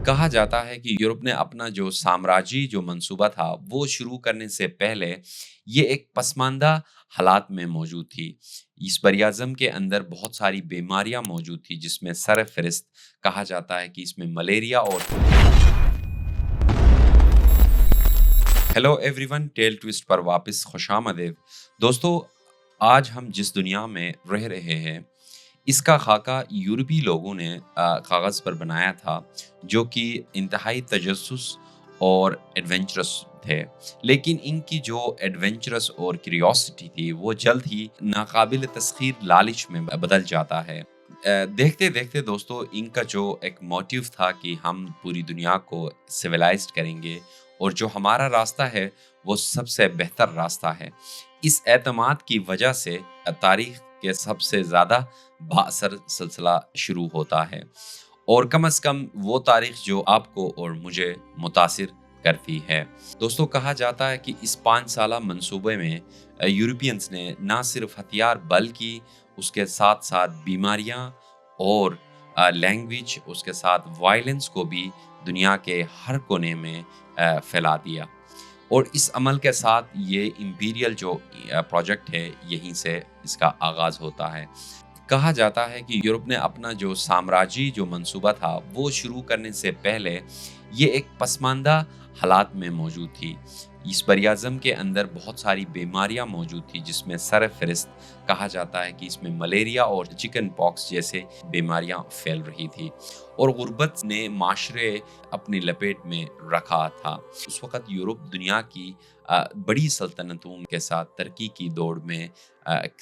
کہا جاتا ہے کہ یورپ نے اپنا جو سامراجی جو منصوبہ تھا وہ شروع کرنے سے پہلے یہ ایک پسماندہ حالات میں موجود تھی۔ اس براعظم کے اندر بہت ساری بیماریاں موجود تھی جس میں سر فہرست کہا جاتا ہے کہ اس میں ملیریا اور ہیلو ایوری ون، ٹیل ٹوسٹ پر واپس خوش آمدید۔ دوستو، آج ہم جس دنیا میں رہ رہے ہیں اس کا خاکہ یورپی لوگوں نے کاغذ پر بنایا تھا، جو کہ انتہائی تجسس اور ایڈونچرس تھے، لیکن ان کی جو ایڈونچرس اور کیوریوسٹی تھی وہ جلد ہی ناقابل تسخیر لالچ میں بدل جاتا ہے۔ دیکھتے دیکھتے دوستو، ان کا جو ایک موٹیو تھا کہ ہم پوری دنیا کو سویلائزڈ کریں گے اور جو ہمارا راستہ ہے وہ سب سے بہتر راستہ ہے، اس اعتماد کی وجہ سے تاریخ کے سب سے زیادہ با اثر سلسلہ شروع ہوتا ہے، اور کم از کم وہ تاریخ جو آپ کو اور مجھے متاثر کرتی ہے۔ دوستو، کہا جاتا ہے کہ اس 5 سالہ منصوبے میں یورپینز نے نہ صرف ہتھیار بلکہ اس کے ساتھ ساتھ بیماریاں اور لینگویج، اس کے ساتھ وائلنس کو بھی دنیا کے ہر کونے میں پھیلا دیا، اور اس عمل کے ساتھ یہ امپیریل جو پروجیکٹ ہے یہیں سے اس کا آغاز ہوتا ہے۔ کہا جاتا ہے کہ یورپ نے اپنا جو سامراجی جو منصوبہ تھا وہ شروع کرنے سے پہلے یہ ایک پسماندہ حالات میں موجود تھی۔ اس براعظم کے اندر بہت ساری بیماریاں موجود تھی جس میں سر فہرست کہا جاتا ہے کہ اس میں ملیریا اور چکن پاکس جیسے بیماریاں پھیل رہی تھی، اور غربت نے معاشرے اپنی لپیٹ میں رکھا تھا۔ اس وقت یورپ دنیا کی بڑی سلطنتوں کے ساتھ ترقی کی دوڑ میں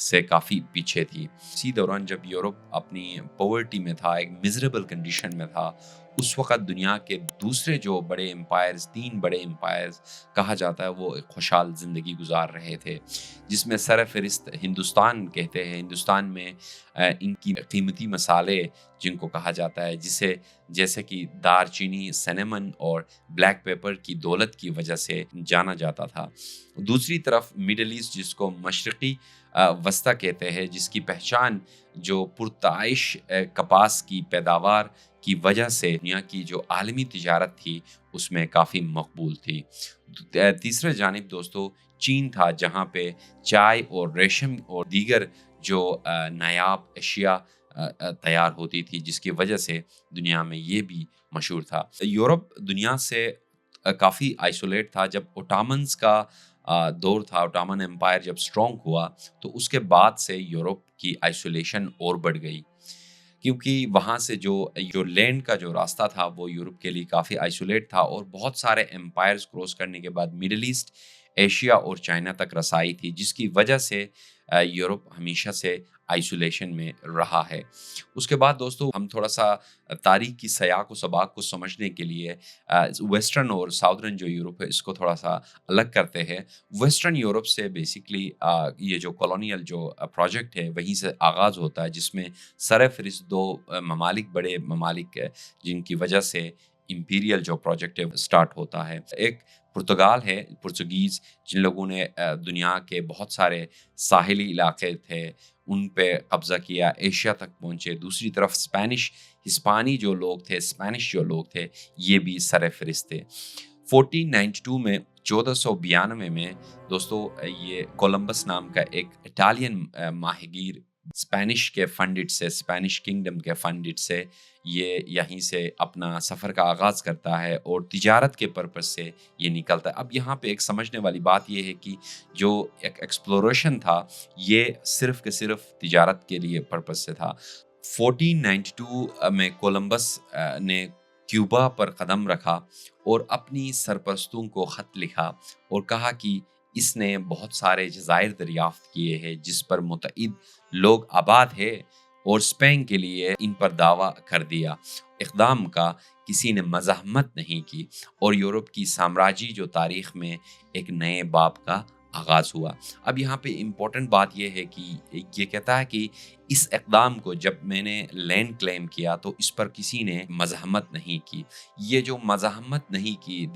سے کافی پیچھے تھی۔ اسی دوران جب یورپ اپنی پاورٹی میں تھا، ایک میزریبل کنڈیشن میں تھا، اس وقت دنیا کے دوسرے جو بڑے امپائرز، 3 بڑے امپائرز کہا جاتا ہے، وہ ایک خوشحال زندگی گزار رہے تھے، جس میں سر فہرست ہندوستان کہتے ہیں۔ ہندوستان میں ان کی قیمتی مسالے جن کو کہا جاتا ہے، جیسے کہ دار چینی، سینیمن اور بلیک پیپر کی دولت کی وجہ سے جانا جاتا تھا۔ دوسری طرف مڈل ایسٹ، جس کو مشرقی وسطی کہتے ہیں، جس کی پہچان جو پرتعیش کپاس کی پیداوار کی وجہ سے دنیا کی جو عالمی تجارت تھی اس میں کافی مقبول تھی۔ تیسرے جانب دوستو چین تھا، جہاں پہ چائے اور ریشم اور دیگر جو نایاب اشیاء تیار ہوتی تھی، جس کی وجہ سے دنیا میں یہ بھی مشہور تھا۔ یورپ دنیا سے کافی آئسولیٹ تھا۔ جب اوٹامنز کا دور تھا، اوٹامن امپائر جب سٹرونگ ہوا تو اس کے بعد سے یورپ کی آئسولیشن اور بڑھ گئی، کیونکہ وہاں سے جو لینڈ کا جو راستہ تھا وہ یورپ کے لیے کافی آئسولیٹ تھا، اور بہت سارے امپائرز کراس کرنے کے بعد مڈل ایسٹ، ایشیا اور چائنا تک رسائی تھی، جس کی وجہ سے یورپ ہمیشہ سے آئسولیشن میں رہا ہے۔ اس کے بعد دوستو ہم تھوڑا سا تاریخ کی سیاق و سباق کو سمجھنے کے لیے ویسٹرن اور ساؤدرن جو یورپ ہے اس کو تھوڑا سا الگ کرتے ہیں۔ ویسٹرن یورپ سے بیسیکلی یہ جو کالونیل جو پروجیکٹ ہے وہیں سے آغاز ہوتا ہے، جس میں سر فہرست 2 ممالک، بڑے ممالک جن کی وجہ سے امپیریل جو پروجیکٹ ہے سٹارٹ ہوتا ہے۔ ایک پرتگال ہے، پرتگیز، جن لوگوں نے دنیا کے بہت سارے ساحلی علاقے تھے ان پہ قبضہ کیا، ایشیا تک پہنچے۔ دوسری طرف ہسپانی جو لوگ تھے، اسپینش جو لوگ تھے، یہ بھی سر فہرست تھے۔ 1492 میں 1492 میں دوستو یہ کولمبس نام کا ایک اٹالین ماہی گیر اسپینش کے فنڈٹ سے، اسپینش کنگڈم کے فنڈٹ سے، یہ یہیں سے اپنا سفر کا آغاز کرتا ہے اور تجارت کے پرپس سے یہ نکلتا ہے۔ اب یہاں پہ ایک سمجھنے والی بات یہ ہے کہ جو ایک ایکسپلوریشن تھا یہ صرف کے صرف تجارت کے لیے پرپس سے تھا۔ 1492 میں کولمبس نے کیوبا پر قدم رکھا اور اپنی سرپرستوں کو خط لکھا اور کہا کہ اس نے بہت سارے جزائر دریافت کیے ہیں جس پر متعدد لوگ آباد ہے، اور اسپین کے لیے ان پر دعویٰ کر دیا۔ اقدام کا کسی نے مزاحمت نہیں کی، اور یورپ کی سامراجی جو تاریخ میں ایک نئے باب کا آغاز ہوا۔ اب یہاں پہ امپورٹنٹ بات یہ ہے کہ یہ کہتا ہے کہ اس اقدام کو جب میں نے لینڈ کلیم کیا تو اس پر کسی نے مزاحمت نہیں کی. یہ جو مزاحمت نہیں کی،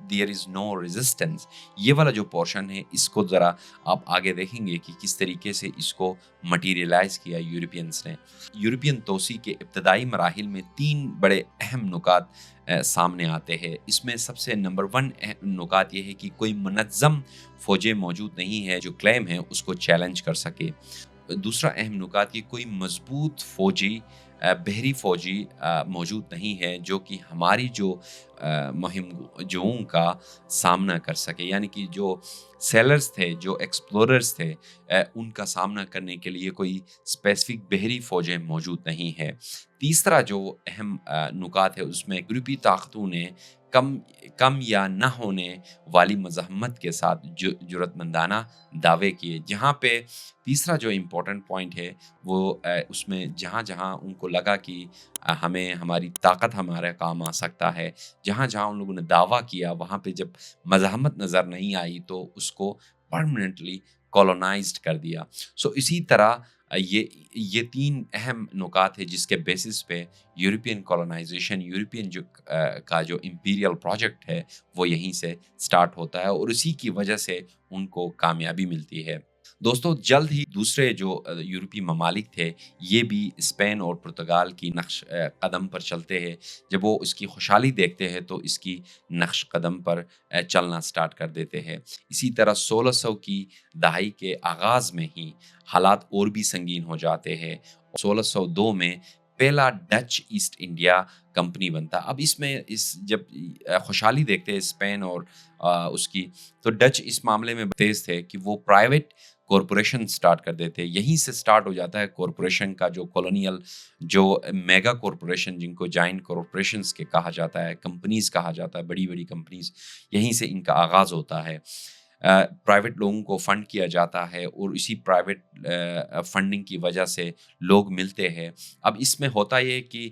دیر از نو ریزسٹنس، یہ والا جو پورشن ہے اس کو ذرا آپ آگے دیکھیں گے کہ کس طریقے سے اس کو مٹیریلائز کیا یورپینس نے. یورپین توسیع کے ابتدائی مراحل میں 3 بڑے اہم نکات سامنے آتے ہیں. اس میں سب سے نمبر 1 نکات یہ ہے کہ کوئی منظم فوجیں موجود نہیں ہے جو کلیم ہے اس کو چیلنج کر سکے. دوسرا اہم نکات کہ کوئی مضبوط فوجی بحری فوجی موجود نہیں ہے جو کہ ہماری جو مہم جوؤں کا سامنا کر سکے، یعنی کہ جو سیلرز تھے، جو ایکسپلوررز تھے، ان کا سامنا کرنے کے لیے کوئی اسپیسیفک بحری فوجیں موجود نہیں ہے. تیسرا جو اہم نکات ہے اس میں یورپی طاقتوں نے کم یا نہ ہونے والی مزاحمت کے ساتھ جرأت مندانہ دعوے کیے. جہاں پہ تیسرا جو امپورٹنٹ پوائنٹ ہے وہ اس میں جہاں جہاں ان کو لگا کہ ہمیں ہماری طاقت ہمارے کام آ سکتا ہے، جہاں جہاں ان لوگوں نے دعویٰ کیا وہاں پہ جب مزاحمت نظر نہیں آئی تو اس کو پرماننٹلی کولونائزڈ کر دیا. اسی طرح یہ 3 اہم نکات ہیں جس کے بیسس پہ یورپین کولونائزیشن، یورپین کا جو امپیریل پروجیکٹ ہے وہ یہیں سے سٹارٹ ہوتا ہے اور اسی کی وجہ سے ان کو کامیابی ملتی ہے. دوستو جلد ہی دوسرے جو یورپی ممالک تھے یہ بھی اسپین اور پرتگال کی نقش قدم پر چلتے ہیں. جب وہ اس کی خوشحالی دیکھتے ہیں تو اس کی نقش قدم پر چلنا سٹارٹ کر دیتے ہیں. اسی طرح 1600 کی دہائی کے آغاز میں ہی حالات اور بھی سنگین ہو جاتے ہیں. 1602 میں پہلا ڈچ ایسٹ انڈیا کمپنی بنتا. اب اس میں جب خوشحالی دیکھتے ہیں اسپین اور اس کی، تو ڈچ اس معاملے میں تیز تھے کہ وہ پرائیویٹ کارپوریشن سٹارٹ کر دیتے. یہیں سے سٹارٹ ہو جاتا ہے کارپوریشن کا جو کولونیل جو میگا کارپوریشن جن کو جائنٹ کارپوریشنز کے کہا جاتا ہے، کمپنیز کہا جاتا ہے، بڑی بڑی کمپنیز، یہیں سے ان کا آغاز ہوتا ہے. پرائیویٹ لوگوں کو فنڈ کیا جاتا ہے اور اسی پرائیویٹ فنڈنگ کی وجہ سے لوگ ملتے ہیں. اب اس میں ہوتا یہ کہ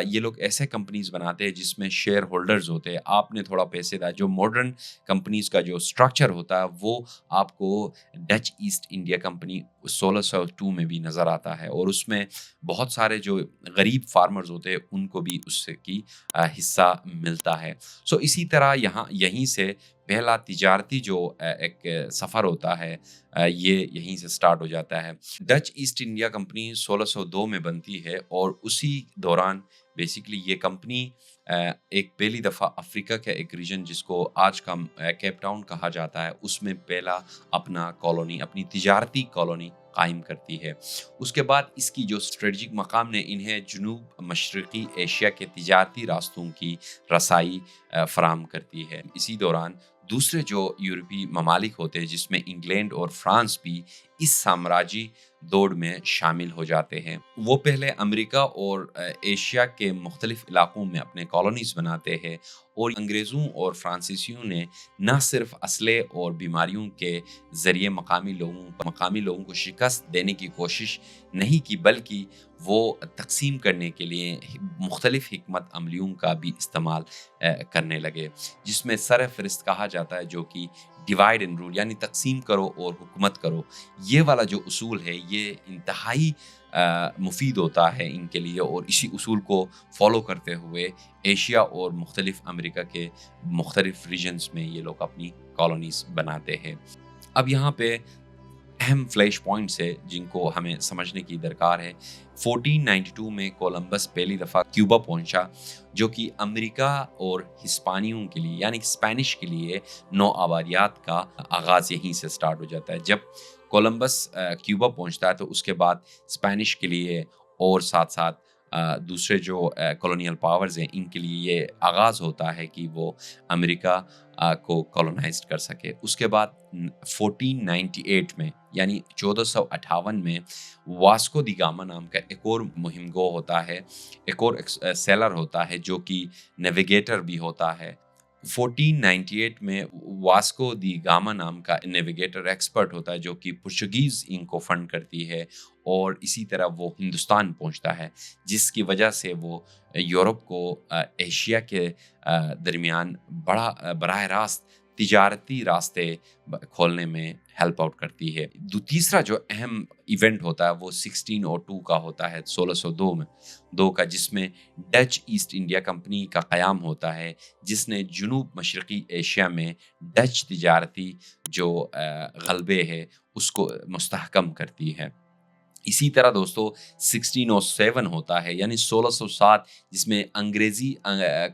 یہ لوگ ایسے کمپنیز بناتے ہیں جس میں شیئر ہولڈرز ہوتے ہیں. آپ نے تھوڑا پیسے دا. جو ماڈرن کمپنیز کا جو سٹرکچر ہوتا ہے وہ آپ کو ڈچ ایسٹ انڈیا کمپنی 1602 میں بھی نظر آتا ہے اور اس میں بہت سارے جو غریب فارمرز ہوتے ہیں ان کو بھی اس کی حصہ ملتا ہے. اسی طرح یہیں سے پہلا تجارتی جو ایک سفر ہوتا ہے یہ یہیں سے سٹارٹ ہو جاتا ہے. ڈچ ایسٹ انڈیا کمپنی 1602 میں بنتی ہے اور اسی دوران بیسیکلی یہ کمپنی ایک پہلی دفعہ افریقہ کا ایک ریجن جس کو آج کا کیپ ٹاؤن کہا جاتا ہے اس میں پہلا اپنا کالونی، اپنی تجارتی کالونی قائم کرتی ہے. اس کے بعد اس کی جو اسٹریٹجک مقام نے انہیں جنوب مشرقی ایشیا کے تجارتی راستوں کی رسائی فراہم کرتی ہے. اسی دوران دوسرے جو یورپی ممالک ہوتے ہیں جس میں انگلینڈ اور فرانس بھی اس سامراجی دوڑ میں شامل ہو جاتے ہیں. وہ پہلے امریکہ اور ایشیا کے مختلف علاقوں میں اپنے کالونیز بناتے ہیں اور انگریزوں اور فرانسیسیوں نے نہ صرف اسلحے اور بیماریوں کے ذریعے مقامی لوگوں کو شکست دینے کی کوشش نہیں کی بلکہ وہ تقسیم کرنے کے لیے مختلف حکمت عملیوں کا بھی استعمال کرنے لگے جس میں سر فہرست کہا جاتا ہے جو کہ ڈیوائڈ اینڈ رول، یعنی تقسیم کرو اور حکومت کرو. یہ والا جو اصول ہے یہ انتہائی مفید ہوتا ہے ان کے لیے اور اسی اصول کو فالو کرتے ہوئے ایشیا اور مختلف امریکہ کے مختلف ریجنز میں یہ لوگ اپنی کالونیز بناتے ہیں. اب یہاں پہ اہم فلیش پوائنٹس ہے جن کو ہمیں سمجھنے کی درکار ہے. 1492 میں کولمبس پہلی دفعہ کیوبا پہنچا جو کہ امریکہ اور ہسپانیوں کے لیے یعنی اسپینش کے لیے نو آبادیات کا آغاز یہیں سے سٹارٹ ہو جاتا ہے. جب کولمبس کیوبا پہنچتا ہے تو اس کے بعد اسپینش کے لیے اور ساتھ ساتھ دوسرے جو کولونیل پاورز ہیں ان کے لیے یہ آغاز ہوتا ہے کہ وہ امریکہ کو کولونائزڈ کر سکے. اس کے بعد 1498 میں یعنی 1458 میں واسکو دی گاما نام کا ایک اور مہم گو ہوتا ہے، ایک اور سیلر ہوتا ہے جو کہ نیویگیٹر بھی ہوتا ہے. 1498 میں واسکو دی گاما نام کا نیویگیٹر ایکسپرٹ ہوتا ہے جو کہ پرتگیز ان کو فنڈ کرتی ہے اور اسی طرح وہ ہندوستان پہنچتا ہے جس کی وجہ سے وہ یورپ کو ایشیا کے درمیان براہ راست تجارتی راستے کھولنے میں ہیلپ آؤٹ کرتی ہے۔ تیسرا جو اہم ایونٹ ہوتا ہے وہ 1602 کا ہوتا ہے، 1602 کا، جس میں ڈچ ایسٹ انڈیا کمپنی کا قیام ہوتا ہے، جس نے جنوب مشرقی ایشیا میں ڈچ تجارتی جو غلبے ہے اس کو مستحکم کرتی ہے۔ اسی طرح دوستو 1607 ہوتا ہے، یعنی 1607، جس میں انگریزی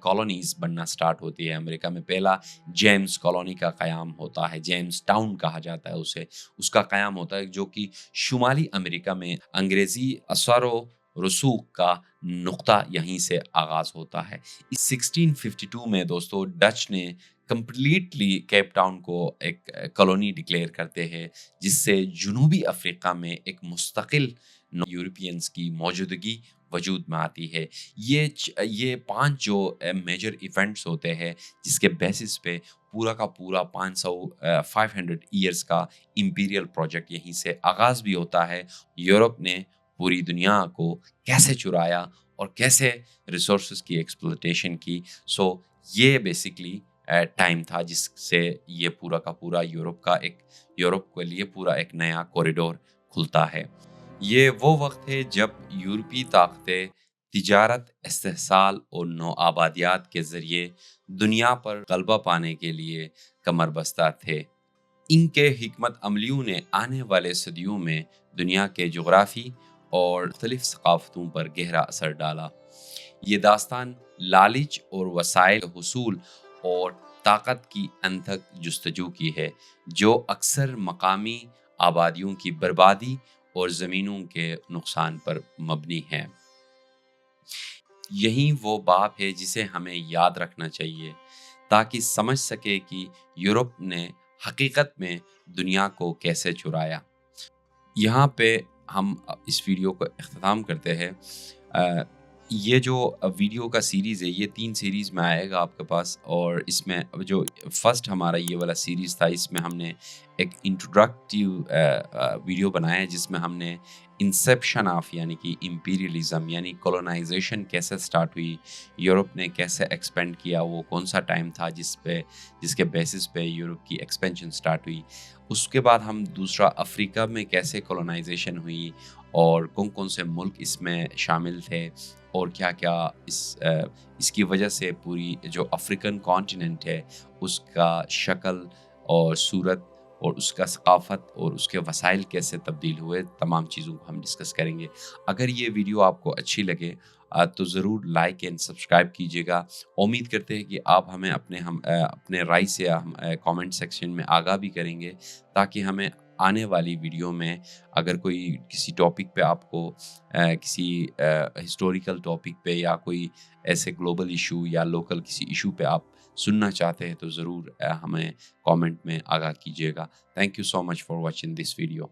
کالونیز بننا سٹارٹ ہوتی ہے۔ امریکہ میں پہلا جیمز کالونی کا قیام ہوتا ہے، جیمز ٹاؤن کہا جاتا ہے اسے، اس کا قیام ہوتا ہے، جو کہ شمالی امریکہ میں انگریزی اثر و رسوخ کا نقطہ یہیں سے آغاز ہوتا ہے۔ 1652 میں دوستو ڈچ نے کمپلیٹلی کیپ ٹاؤن کو ایک کالونی ڈکلیئر کرتے ہیں، جس سے جنوبی افریقہ میں ایک مستقل یورپینز کی موجودگی وجود میں آتی ہے۔ یہ 5 جو میجر ایونٹس ہوتے ہیں، جس کے بیسس پہ پورا کا پورا 500 ایئرز کا امپیریل پروجیکٹ یہیں سے آغاز بھی ہوتا ہے۔ یورپ نے پوری دنیا کو کیسے چرایا اور کیسے ریسورسز کی ایکسپلوٹیشن کی۔ یہ بیسکلی ٹائم تھا جس سے یہ پورا کا پورا یورپ کے لیے پورا ایک نیا کوریڈور کھلتا ہے۔ یہ وہ وقت ہے جب یورپی طاقتیں تجارت، استحصال اور نوآبادیات کے ذریعے دنیا پر غلبہ پانے کے لیے کمر بستہ تھے۔ ان کے حکمت عملیوں نے آنے والے صدیوں میں دنیا کے جغرافی اور مختلف ثقافتوں پر گہرا اثر ڈالا۔ یہ داستان لالچ اور وسائل حصول اور طاقت کی انتھک جستجو کی ہے، جو اکثر مقامی آبادیوں کی بربادی اور زمینوں کے نقصان پر مبنی ہے۔ یہی وہ باب ہے جسے ہمیں یاد رکھنا چاہیے تاکہ سمجھ سکے کہ یورپ نے حقیقت میں دنیا کو کیسے چرایا۔ یہاں پہ ہم اس ویڈیو کو اختتام کرتے ہیں۔ یہ جو ویڈیو کا سیریز ہے یہ 3 سیریز میں آئے گا آپ کے پاس، اور اس میں جو فرسٹ ہمارا یہ والا سیریز تھا، اس میں ہم نے ایک انٹروڈکٹیو ویڈیو بنایا ہے، جس میں ہم نے انسیپشن آف یعنی کہ امپیریلزم یعنی کولونائزیشن کیسے سٹارٹ ہوئی، یورپ نے کیسے ایکسپینڈ کیا، وہ کون سا ٹائم تھا جس کے بیسس پہ یورپ کی ایکسپینشن سٹارٹ ہوئی۔ اس کے بعد ہم دوسرا افریقہ میں کیسے کولونائزیشن ہوئی اور کون کون سے ملک اس میں شامل تھے، اور کیا کیا اس کی وجہ سے پوری جو افریقن کانٹیننٹ ہے اس کا شکل اور صورت اور اس کا ثقافت اور اس کے وسائل کیسے تبدیل ہوئے، تمام چیزوں کو ہم ڈسکس کریں گے۔ اگر یہ ویڈیو آپ کو اچھی لگے تو ضرور لائک اینڈ سبسکرائب کیجیے گا۔ امید کرتے ہیں کہ آپ ہمیں اپنے رائے سے کامنٹ سیکشن میں آگاہ بھی کریں گے، تاکہ ہمیں آنے والی ویڈیو میں اگر کوئی کسی ٹاپک پہ آپ کو کسی ہسٹوریکل ٹاپک پہ یا کوئی ایسے گلوبل ایشو یا لوکل کسی ایشو پہ آپ سننا چاہتے ہیں تو ضرور ہمیں کامنٹ میں آگاہ کیجیے گا۔ Thank you so much for watching this video.